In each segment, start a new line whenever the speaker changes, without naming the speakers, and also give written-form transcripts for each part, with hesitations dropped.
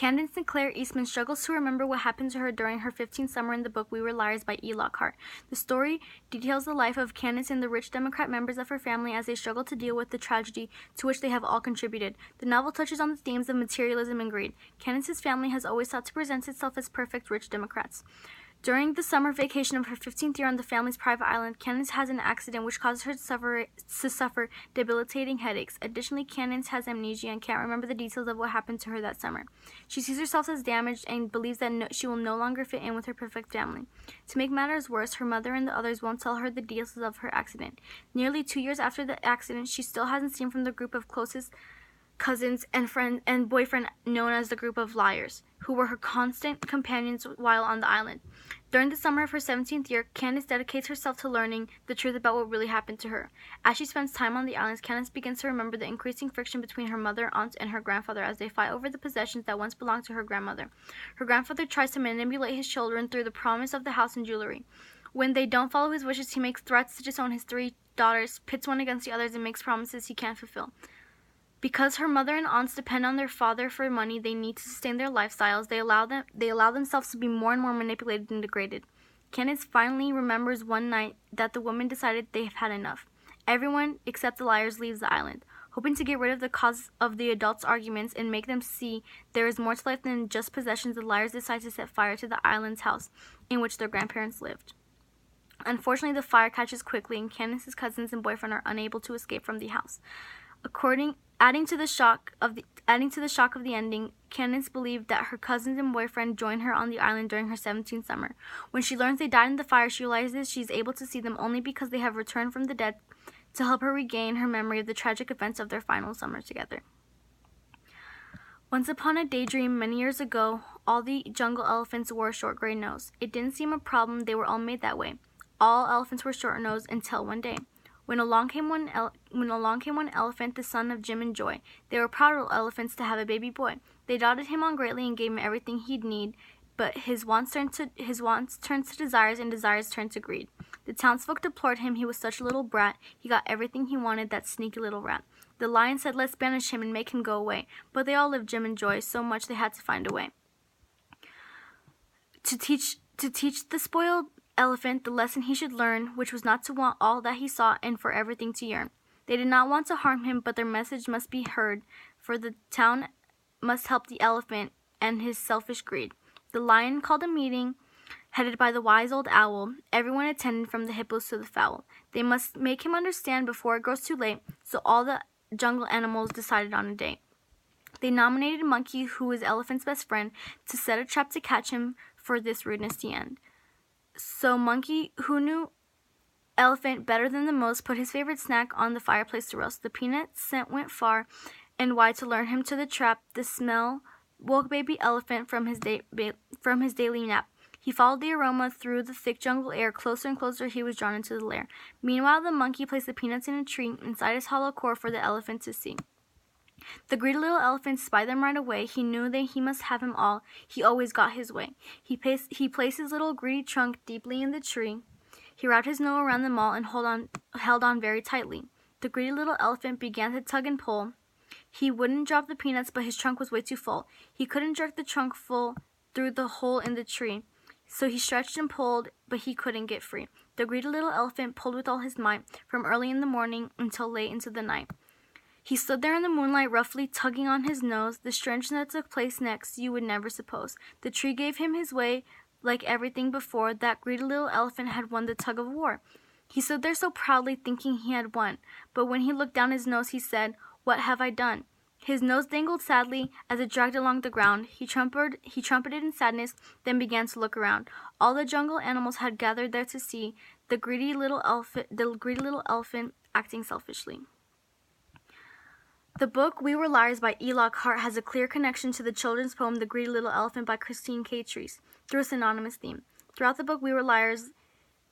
Candace Sinclair Eastman struggles to remember what happened to her during her 15th summer in the book We Were Liars by E. Lockhart. The story details the life of Candace and the rich Democrat members of her family as they struggle to deal with the tragedy to which they have all contributed. The novel touches on the themes of materialism and greed. Candace's family has always sought to present itself as perfect rich Democrats. During the summer vacation of her 15th year on the family's private island, Candace has an accident which causes her to suffer debilitating headaches. Additionally, Candace has amnesia and can't remember the details of what happened to her that summer. She sees herself as damaged and believes that she will no longer fit in with her perfect family. To make matters worse, her mother and the others won't tell her the details of her accident. Nearly 2 years after the accident, she still hasn't seen from the group of closest cousins and friend and boyfriend known as the Group of Liars, who were her constant companions while on the island. During the summer of her 17th year, Candace dedicates herself to learning the truth about what really happened to her. As she spends time on the islands, Candace begins to remember the increasing friction between her mother, aunt, and her grandfather as they fight over the possessions that once belonged to her grandmother. Her grandfather tries to manipulate his children through the promise of the house and jewelry. When they don't follow his wishes, he makes threats to disown his 3 daughters, pits one against the others, and makes promises he can't fulfill. Because her mother and aunts depend on their father for money they need to sustain their lifestyles, they allow themselves to be more and more manipulated and degraded. Candace finally remembers one night that the women decided they have had enough. Everyone except the liars leaves the island. Hoping to get rid of the cause of the adults' arguments and make them see there is more to life than just possessions, the liars decide to set fire to the island's house in which their grandparents lived. Unfortunately, the fire catches quickly and Candace's cousins and boyfriend are unable to escape from the house. Adding to the shock of the ending, Candace believed that her cousins and boyfriend joined her on the island during her 17th summer. When she learns they died in the fire, she realizes she's able to see them only because they have returned from the dead to help her regain her memory of the tragic events of their final summer together. Once upon a daydream many years ago, all the jungle elephants wore a short gray nose. It didn't seem a problem, they were all made that way. All elephants were short-nosed until one day. When along came one elephant, the son of Jim and Joy. They were proud elephants to have a baby boy. They doted him on greatly and gave him everything he'd need, but his wants turned to desires, and desires turned to greed. The townsfolk deplored him. He was such a little brat. He got everything he wanted, that sneaky little rat. The lion said, "Let's banish him and make him go away." But they all loved Jim and Joy so much they had to find a way to teach the spoiled elephant the lesson he should learn, which was not to want all that he saw and for everything to yearn. They did not want to harm him, but their message must be heard, for the town must help the elephant and his selfish greed. The lion called a meeting, headed by the wise old owl. Everyone attended, from the hippos to the fowl. They must make him understand before it grows too late, so all the jungle animals decided on a date. They nominated Monkey, who was Elephant's best friend, to set a trap to catch him for this rudeness to end. So Monkey, who knew Elephant better than the most, put his favorite snack on the fireplace to roast. The peanut scent went far and wide to lure him to the trap. The smell woke baby Elephant from his daily nap. He followed the aroma through the thick jungle air. Closer and closer he was drawn into the lair. Meanwhile, the monkey placed the peanuts in a tree inside his hollow core for the elephant to see. The greedy little elephant spied them right away. He knew that he must have him all. He always got his way. He placed his little greedy trunk deeply in the tree. He wrapped his nose around them all and held on very tightly. The greedy little elephant began to tug and pull. He wouldn't drop the peanuts, but his trunk was way too full. He couldn't jerk the trunk full through the hole in the tree. So he stretched and pulled, but he couldn't get free. The greedy little elephant pulled with all his might, from early in the morning until late into the night. He stood there in the moonlight, roughly tugging on his nose. The strange that took place next you would never suppose. The tree gave him his way, like everything before. That greedy little elephant had won the tug of war. He stood there so proudly, thinking he had won. But when he looked down his nose, he said, "What have I done?" His nose dangled sadly as it dragged along the ground. He trumpeted in sadness, then began to look around. All the jungle animals had gathered there to see the greedy little elephant acting selfishly. The book We Were Liars by E. Lockhart has a clear connection to the children's poem The Greedy Little Elephant by Christine K. Treese through a synonymous theme. Throughout the book We Were Liars,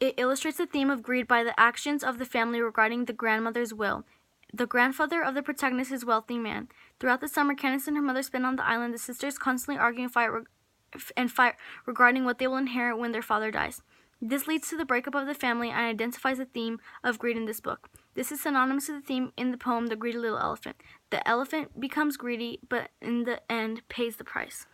it illustrates the theme of greed by the actions of the family regarding the grandmother's will. The grandfather of the protagonist is a wealthy man. Throughout the summer Candace and her mother spend on the island, the sisters constantly arguing and fight regarding what they will inherit when their father dies. This leads to the breakup of the family and identifies the theme of greed in this book. This is synonymous to the theme in the poem The Greedy Little Elephant. The elephant becomes greedy, but in the end pays the price.